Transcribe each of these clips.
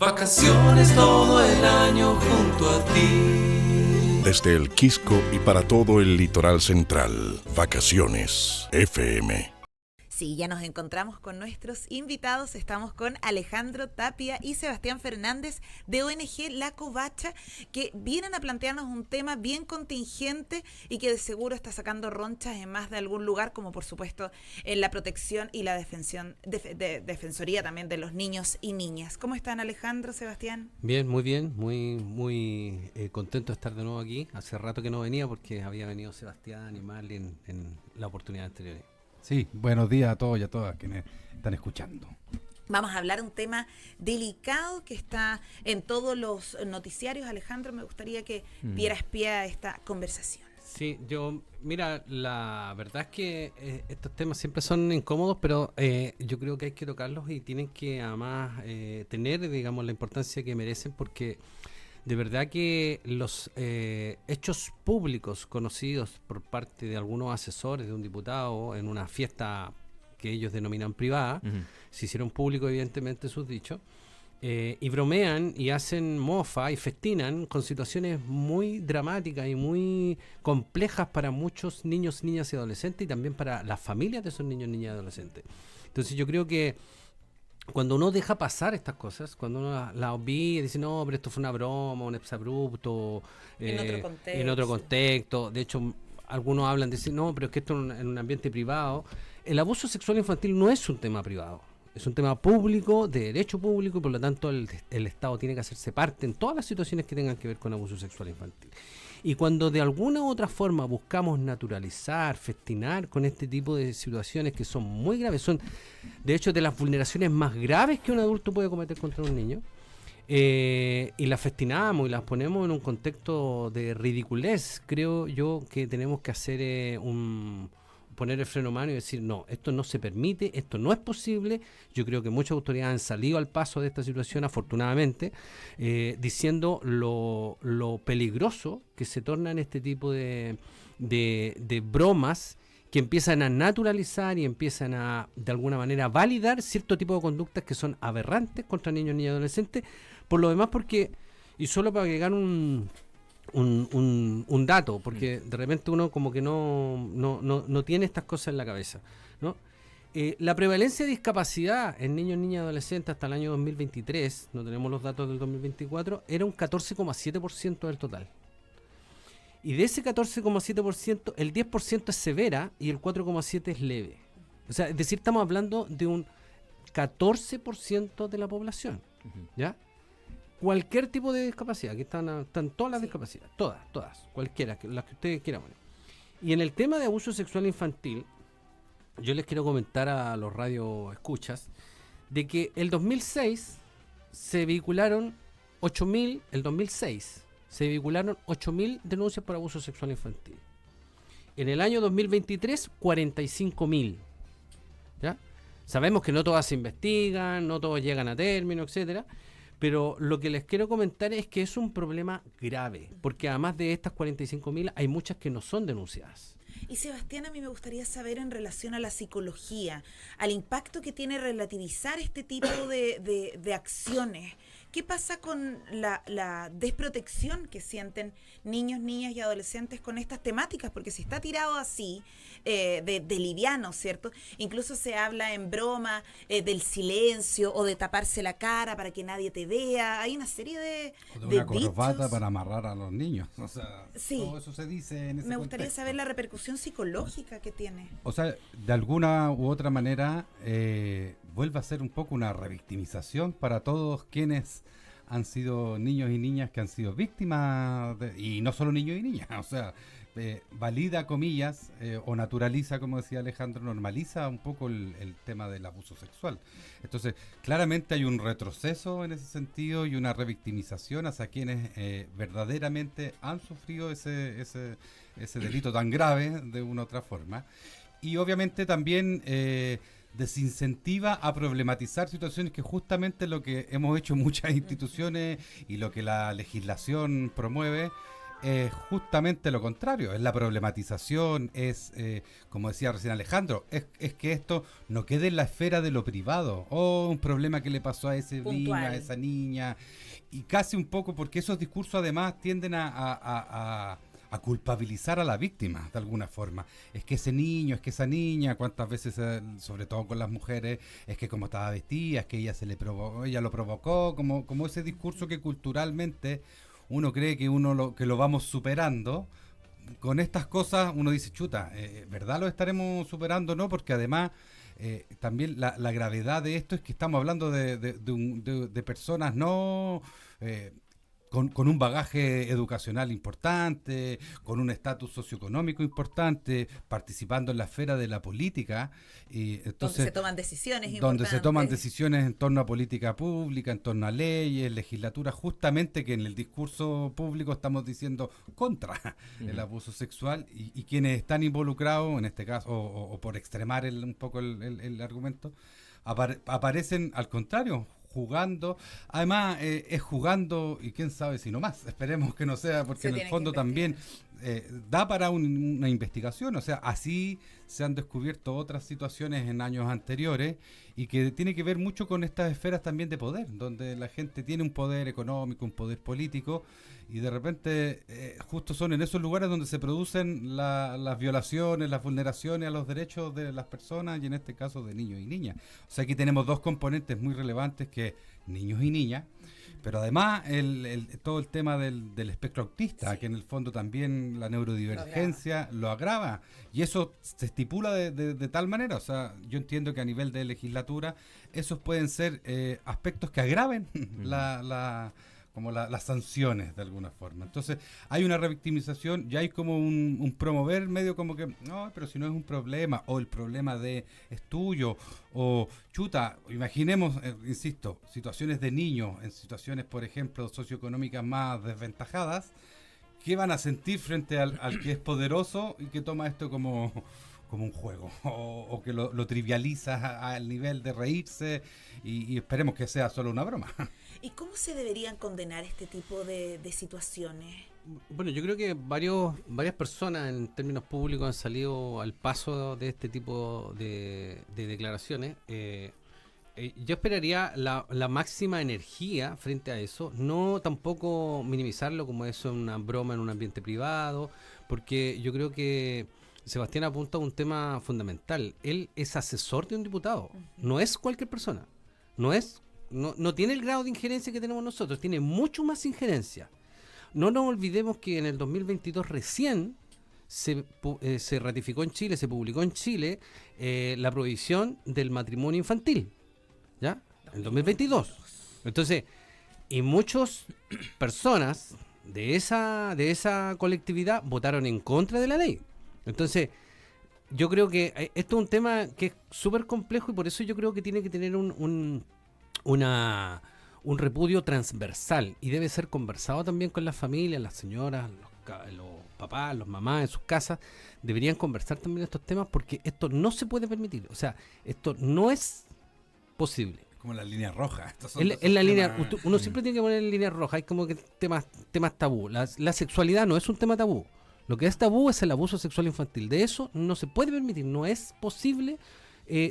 Vacaciones todo el año junto a ti. Desde el Quisco y para todo el litoral central. Vacaciones FM. Sí, ya nos encontramos con nuestros invitados. Estamos con Alejandro Tapia y Sebastián Fernández de ONG La Covacha, que vienen a plantearnos un tema bien contingente y que de seguro está sacando ronchas en más de algún lugar, como por supuesto en la protección y la defensoría también de los niños y niñas. ¿Cómo están, Alejandro, Sebastián? Bien, muy contento de estar de nuevo aquí. Hace rato que no venía porque había venido Sebastián y Marlene en la oportunidad anterior. Sí, buenos días a todos y a todas quienes están escuchando. Vamos a hablar un tema delicado que está en todos los noticiarios. Alejandro, me gustaría que dieras pie a esta conversación. Sí, mira, la verdad es que estos temas siempre son incómodos, pero yo creo que hay que tocarlos y tienen que además tener, digamos, la importancia que merecen, porque de verdad que los hechos públicos conocidos por parte de algunos asesores de un diputado en una fiesta que ellos denominan privada, se hicieron públicos evidentemente sus dichos, y bromean y hacen mofa y festinan con situaciones muy dramáticas y muy complejas para muchos niños, niñas y adolescentes, y también para las familias de esos niños, niñas y adolescentes. Entonces yo creo que cuando uno deja pasar estas cosas, cuando uno la olvida y dice, no, pero esto fue una broma, un exabrupto, en otro contexto, de hecho, algunos hablan de decir, no, pero es que esto en un ambiente privado. El abuso sexual infantil no es un tema privado, es un tema público, de derecho público, y por lo tanto el Estado tiene que hacerse parte en todas las situaciones que tengan que ver con abuso sexual infantil. Y cuando de alguna u otra forma buscamos naturalizar, festinar con este tipo de situaciones que son muy graves, son de hecho de las vulneraciones más graves que un adulto puede cometer contra un niño, y las festinamos y las ponemos en un contexto de ridiculez, creo yo que tenemos que hacer poner el freno a mano y decir, no, esto no se permite, esto no es posible. Yo creo que muchas autoridades han salido al paso de esta situación, afortunadamente, diciendo lo peligroso que se tornan este tipo de bromas que empiezan a naturalizar y empiezan a, de alguna manera, validar cierto tipo de conductas que son aberrantes contra niños, niñas y adolescentes. Por lo demás, porque, y solo para agregar un dato, porque de repente uno como que no tiene estas cosas en la cabeza, ¿no? La prevalencia de discapacidad en niños, niñas y adolescentes hasta el año 2023, no tenemos los datos del 2024, era un 14,7% del total. Y de ese 14,7%, el 10% es severa y el 4,7% es leve. O sea, es decir, estamos hablando de un 14% de la población, ¿ya? Cualquier tipo de discapacidad, aquí están todas las discapacidades, todas, cualquiera, las que ustedes quieran poner. Y en el tema de abuso sexual infantil, yo les quiero comentar a los radioescuchas de que el 2006 se vehicularon 8.000 denuncias por abuso sexual infantil. En el año 2023, 45.000. ¿Ya? Sabemos que no todas se investigan, no todos llegan a término, etcétera. Pero lo que les quiero comentar es que es un problema grave, porque además de estas 45.000 hay muchas que no son denunciadas. Y Sebastián, a mí me gustaría saber en relación a la psicología, al impacto que tiene relativizar este tipo de acciones. ¿Qué pasa con la desprotección que sienten niños, niñas y adolescentes con estas temáticas? Porque si está tirado así, de liviano, ¿cierto? Incluso se habla en broma del silencio o de taparse la cara para que nadie te vea. Hay una serie de una corbata dichos para amarrar a los niños. O sea, sí, todo eso se dice en ese me gustaría contexto. saber la repercusión psicológica que tiene. O sea, de alguna u otra manera vuelve a ser un poco una revictimización para todos quienes han sido niños y niñas que han sido víctimas, y no solo niños y niñas, o sea, valida, comillas, o naturaliza, como decía Alejandro, normaliza un poco el tema del abuso sexual. Entonces, claramente hay un retroceso en ese sentido y una revictimización hacia quienes verdaderamente han sufrido ese delito tan grave de una u otra forma. Y obviamente también desincentiva a problematizar situaciones que justamente lo que hemos hecho muchas instituciones y lo que la legislación promueve es justamente lo contrario, es la problematización, como decía recién Alejandro, es que esto no quede en la esfera de lo privado, un problema que le pasó a ese niño, a esa niña, y casi un poco, porque esos discursos además tienden a culpabilizar a la víctima de alguna forma. Es que ese niño, es que esa niña, cuántas veces, sobre todo con las mujeres, es que como estaba vestida, es que ella lo provocó, como ese discurso que culturalmente uno cree que que lo vamos superando. Con estas cosas uno dice, chuta, ¿verdad lo estaremos superando? No, porque además también la gravedad de esto es que estamos hablando de personas no... con un bagaje educacional importante, con un estatus socioeconómico importante, participando en la esfera de la política. Y entonces, donde se toman decisiones importantes. Donde se toman decisiones en torno a política pública, en torno a leyes, legislatura, justamente que en el discurso público estamos diciendo contra el abuso sexual y quienes están involucrados, en este caso, o por extremar un poco el argumento, aparecen al contrario, jugando, además es jugando y quién sabe si no más, esperemos que no sea, porque en el fondo también da para una investigación, o sea, así se han descubierto otras situaciones en años anteriores y que tiene que ver mucho con estas esferas también de poder, donde la gente tiene un poder económico, un poder político y de repente justo son en esos lugares donde se producen las violaciones, las vulneraciones a los derechos de las personas y en este caso de niños y niñas. O sea, aquí tenemos dos componentes muy relevantes que niños y niñas, pero además todo el tema del espectro autista, que en el fondo también la neurodivergencia lo agrava y eso se estipula de tal manera, o sea, yo entiendo que a nivel de legislatura esos pueden ser aspectos que agraven las sanciones de alguna forma. Entonces hay una revictimización y hay como un promover medio como que no, pero si no es un problema o el problema es tuyo o chuta, imaginemos, insisto, situaciones de niños en situaciones por ejemplo socioeconómicas más desventajadas, ¿qué van a sentir frente al que es poderoso y que toma esto como un juego o que lo trivializa al nivel de reírse y esperemos que sea solo una broma? ¿Y cómo se deberían condenar este tipo de situaciones? Bueno, yo creo que varias personas en términos públicos han salido al paso de este tipo de declaraciones. Yo esperaría la máxima energía frente a eso, no tampoco minimizarlo como eso una broma en un ambiente privado, porque yo creo que Sebastián apunta a un tema fundamental. Él es asesor de un diputado, no es cualquier persona, no tiene el grado de injerencia que tenemos nosotros, tiene mucho más injerencia. No nos olvidemos que en el 2022 recién se ratificó en Chile, se publicó en Chile la prohibición del matrimonio infantil, ¿ya? En el 2022. Entonces, y muchas personas de esa colectividad votaron en contra de la ley. Entonces, yo creo que esto es un tema que es súper complejo y por eso yo creo que tiene que tener un repudio transversal y debe ser conversado también con las familias, las señoras, los papás, los mamás en sus casas. Deberían conversar también estos temas porque esto no se puede permitir. O sea, esto no es posible. Como la línea roja. En la línea, uno siempre tiene que poner en línea roja. Hay como que temas tabú. La sexualidad no es un tema tabú. Lo que es tabú es el abuso sexual infantil. De eso no se puede permitir. No es posible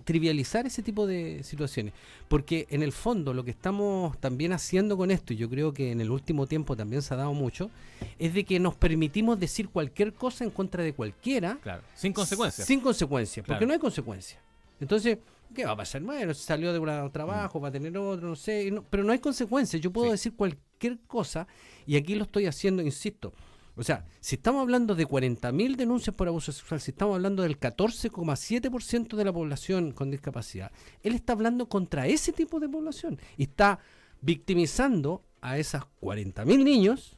trivializar ese tipo de situaciones. Porque en el fondo lo que estamos también haciendo con esto, y yo creo que en el último tiempo también se ha dado mucho, es de que nos permitimos decir cualquier cosa en contra de cualquiera. Claro, sin consecuencias. Sin consecuencias, porque Claro. no hay consecuencias. Entonces, ¿qué va a pasar? Bueno, si salió de un trabajo, va a tener otro, no sé, pero no hay consecuencias. Yo puedo decir cualquier cosa y aquí lo estoy haciendo, insisto. O sea, si estamos hablando de 40.000 denuncias por abuso sexual, si estamos hablando del 14,7% de la población con discapacidad, él está hablando contra ese tipo de población y está victimizando a esas 40.000 niños,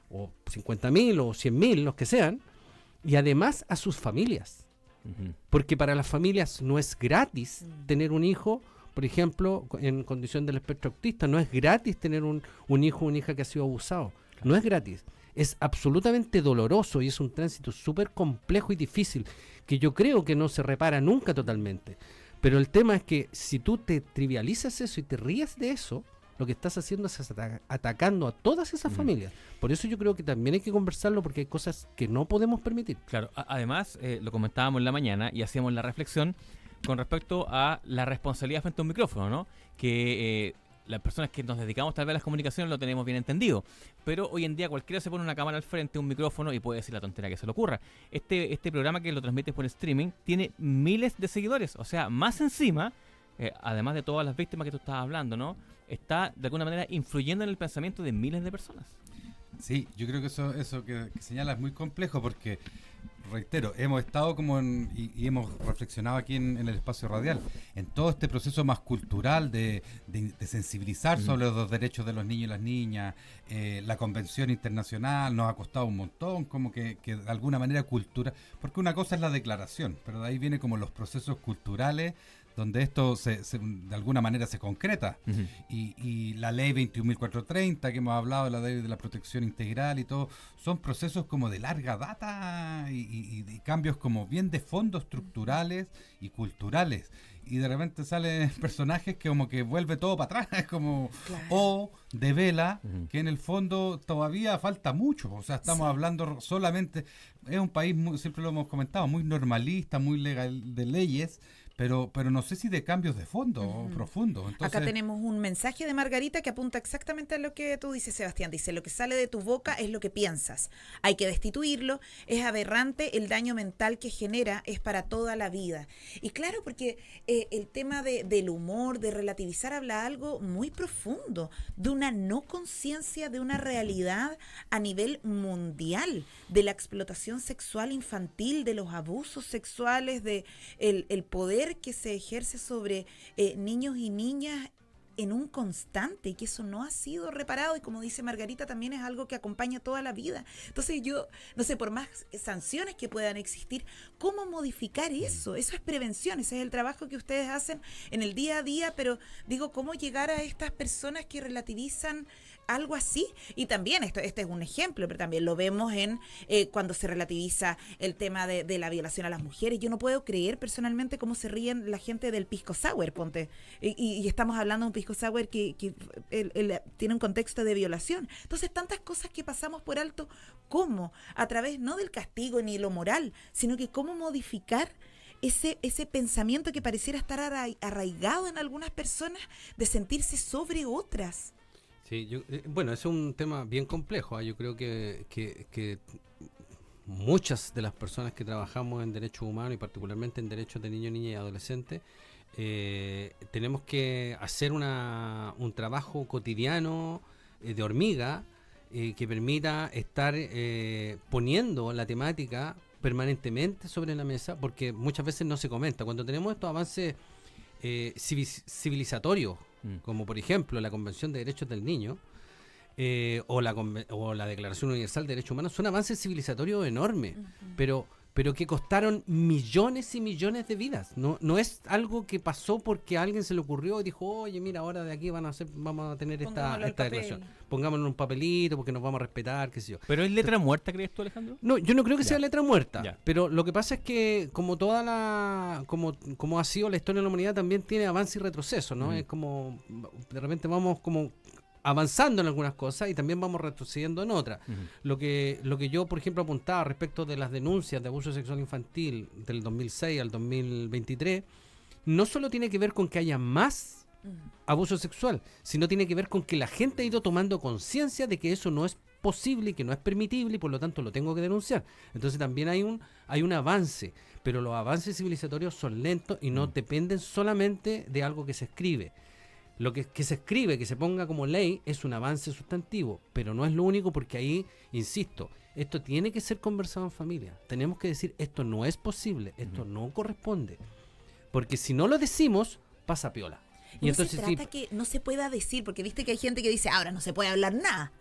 o 50.000 o 100.000, los que sean, y además a sus familias. Porque para las familias no es gratis tener un hijo, por ejemplo, en condición del espectro autista, no es gratis tener un hijo o una hija que ha sido abusado. No es gratis. Es absolutamente doloroso y es un tránsito súper complejo y difícil que yo creo que no se repara nunca totalmente. Pero el tema es que si tú te trivializas eso y te ríes de eso, lo que estás haciendo es atacando a todas esas familias. Por eso yo creo que también hay que conversarlo, porque hay cosas que no podemos permitir. Claro, además, lo comentábamos en la mañana y hacíamos la reflexión con respecto a la responsabilidad frente a un micrófono, ¿no? Que las personas que nos dedicamos tal vez a las comunicaciones lo tenemos bien entendido, pero hoy en día cualquiera se pone una cámara al frente, un micrófono y puede decir la tontería que se le ocurra. Este programa que lo transmite por streaming tiene miles de seguidores, o sea, más encima, además de todas las víctimas que tú estabas hablando, ¿no? Está de alguna manera influyendo en el pensamiento de miles de personas. Sí, yo creo que eso que señala es muy complejo porque, reitero, hemos estado y hemos reflexionado aquí en el espacio radial, en todo este proceso más cultural de sensibilizar sobre los derechos de los niños y las niñas. La Convención Internacional nos ha costado un montón, como que de alguna manera cultura, porque una cosa es la declaración, pero de ahí viene como los procesos culturales donde esto de alguna manera se concreta. Y la ley 21.430 que hemos hablado, de la ley de la protección integral y todo, son procesos como de larga data y cambios como bien de fondo estructurales y culturales. Y de repente salen personajes que como que vuelve todo para atrás, es como, o devela que en el fondo todavía falta mucho. O sea, estamos hablando solamente, es un país, siempre lo hemos comentado, muy normalista, muy legal de leyes, pero no sé si de cambios de fondo profundos. Entonces, acá tenemos un mensaje de Margarita que apunta exactamente a lo que tú dices, Sebastián. Dice, lo que sale de tu boca es lo que piensas. Hay que destituirlo. Es aberrante, el daño mental que genera es para toda la vida. Y claro, porque el tema del humor, de relativizar, habla algo muy profundo, de una no conciencia de una realidad a nivel mundial, de la explotación sexual infantil, de los abusos sexuales, de el poder que se ejerce sobre niños y niñas en un constante, y que eso no ha sido reparado, y como dice Margarita, también es algo que acompaña toda la vida. Entonces yo, no sé, por más sanciones que puedan existir, ¿cómo modificar eso? Eso es prevención, ese es el trabajo que ustedes hacen en el día a día, pero digo, ¿cómo llegar a estas personas que relativizan algo así? Y también, este es un ejemplo, pero también lo vemos en cuando se relativiza el tema de la violación a las mujeres. Yo no puedo creer personalmente cómo se ríen la gente del pisco sour, ponte. Y estamos hablando de un pisco sour que tiene un contexto de violación. Entonces, tantas cosas que pasamos por alto, ¿cómo? A través no del castigo ni lo moral, sino que cómo modificar ese pensamiento que pareciera estar arraigado en algunas personas de sentirse sobre otras. Sí, bueno, es un tema bien complejo. Yo creo que muchas de las personas que trabajamos en derechos humanos y particularmente en derechos de niños, niñas y adolescentes, tenemos que hacer un trabajo cotidiano de hormiga que permita estar poniendo la temática permanentemente sobre la mesa, porque muchas veces no se comenta. Cuando tenemos estos avances civilizatorios, como por ejemplo la Convención de Derechos del Niño o la Declaración Universal de Derechos Humanos, son avances civilizatorios enormes, pero que costaron millones y millones de vidas. No es algo que pasó porque a alguien se le ocurrió y dijo, oye, mira, ahora de aquí vamos a tener esta declaración. Pongámoslo en un papelito porque nos vamos a respetar, qué sé yo. ¿Pero es letra muerta, crees tú, Alejandro? No, yo no creo que sea letra muerta. Pero lo que pasa es que como como ha sido la historia de la humanidad, también tiene avance y retroceso, ¿no? Es como, de repente vamos como avanzando en algunas cosas y también vamos retrocediendo en otras. Lo que yo, por ejemplo, apuntaba respecto de las denuncias de abuso sexual infantil del 2006 al 2023, no solo tiene que ver con que haya más abuso sexual, sino tiene que ver con que la gente ha ido tomando conciencia de que eso no es posible y que no es permitible y por lo tanto lo tengo que denunciar. Entonces también hay un avance, pero los avances civilizatorios son lentos y no dependen solamente de algo que se escribe. Lo que se escribe, que se ponga como ley, es un avance sustantivo, pero no es lo único, porque ahí, insisto, esto tiene que ser conversado en familia. Tenemos que decir, esto no es posible, esto no corresponde, porque si no lo decimos, pasa piola. Y no entonces, se trata que no se pueda decir, porque viste que hay gente que dice, ahora no se puede hablar nada.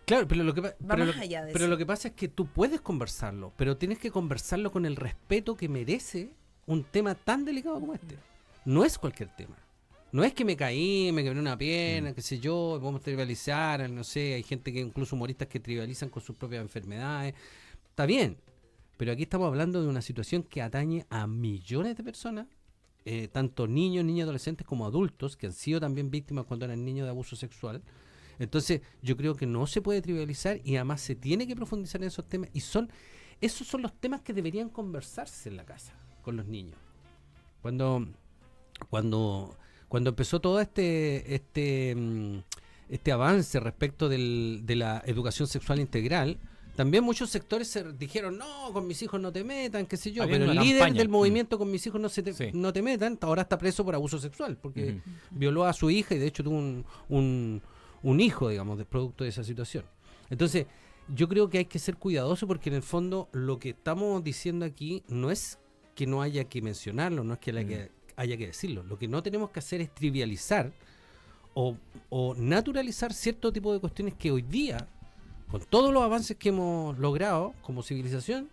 Claro, pero lo que pasa es que tú puedes conversarlo, pero tienes que conversarlo con el respeto que merece un tema tan delicado como este. No es cualquier tema. No es que me caí, me quebré una pierna, qué sé yo, vamos a trivializar, no sé, hay gente que incluso humoristas que trivializan con sus propias enfermedades. Está bien, pero aquí estamos hablando de una situación que atañe a millones de personas tanto niños, niñas, adolescentes como adultos que han sido también víctimas cuando eran niños de abuso sexual. Entonces yo creo que no se puede trivializar y además se tiene que profundizar en esos temas y esos son los temas que deberían conversarse en la casa con los niños. Cuando empezó todo este avance respecto de la educación sexual integral, también muchos sectores se dijeron, no, con mis hijos no te metan, qué sé yo, Había pero el una líder campaña. del movimiento con mis hijos Sí. no te metan, ahora está preso por abuso sexual, porque violó a su hija y de hecho tuvo un hijo, digamos, de producto de esa situación. Entonces, yo creo que hay que ser cuidadoso porque en el fondo lo que estamos diciendo aquí no es que no haya que mencionarlo, no es que haya que decirlo. Lo que no tenemos que hacer es trivializar o naturalizar cierto tipo de cuestiones que hoy día, con todos los avances que hemos logrado como civilización,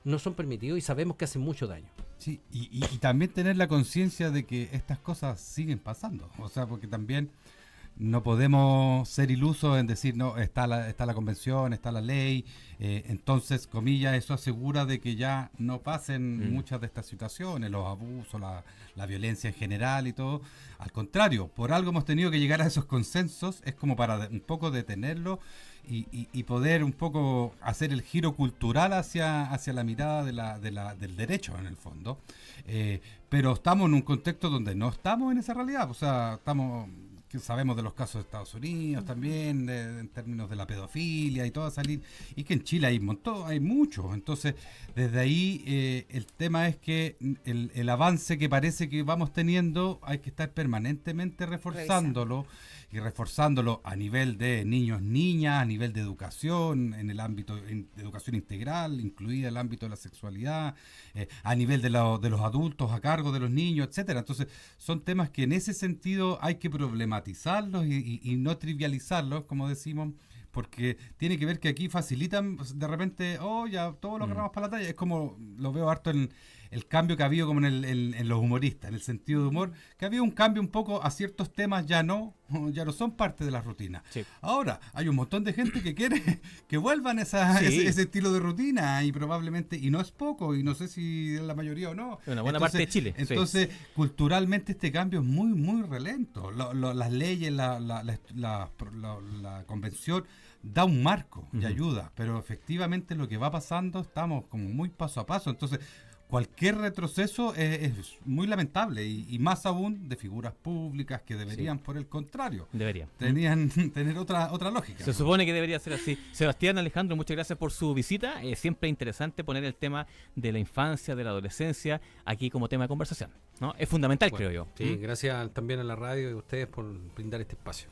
no son permitidos y sabemos que hacen mucho daño. Sí, y también tener la conciencia de que estas cosas siguen pasando. O sea, porque también no podemos ser ilusos en decir, no, está la convención, está la ley, entonces, comillas, eso asegura de que ya no pasen muchas de estas situaciones, los abusos, la violencia en general y todo. Al contrario, por algo hemos tenido que llegar a esos consensos, es como para un poco detenerlo y poder un poco hacer el giro cultural hacia la mirada del derecho, en el fondo. Pero estamos en un contexto donde no estamos en esa realidad, o sea, que sabemos de los casos de Estados Unidos también, en términos de la pedofilia y todo salir, y que en Chile hay muchos. Entonces, desde ahí el tema es que el avance que parece que vamos teniendo hay que estar permanentemente reforzándolo y reforzándolo a nivel de niños, niñas, a nivel de educación, en el ámbito de educación integral, incluida el ámbito de la sexualidad, a nivel de los adultos a cargo de los niños, etcétera. Entonces, son temas que en ese sentido hay que problematizarlos y no trivializarlos, como decimos, porque tiene que ver que aquí facilitan de repente, ya todo lo agarramos para la talla. Es como lo veo harto en el cambio que ha habido como en los humoristas, en el sentido de humor, que ha habido un cambio un poco a ciertos temas, ya no son parte de la rutina. Sí. Ahora, hay un montón de gente que quiere que vuelvan Sí. ese estilo de rutina y probablemente, y no es poco, y no sé si es la mayoría o no. Una buena parte de Chile. Entonces, culturalmente este cambio es muy, muy relento. Las leyes, la convención da un marco y ayuda, pero efectivamente lo que va pasando estamos como muy paso a paso. Entonces, cualquier retroceso es muy lamentable y más aún de figuras públicas que deberían, por el contrario, tener otra lógica. Se supone que debería ser así. Sebastián, Alejandro, muchas gracias por su visita. Siempre interesante poner el tema de la infancia, de la adolescencia, aquí como tema de conversación, ¿no? Es fundamental, creo yo. Sí, gracias también a la radio y a ustedes por brindar este espacio.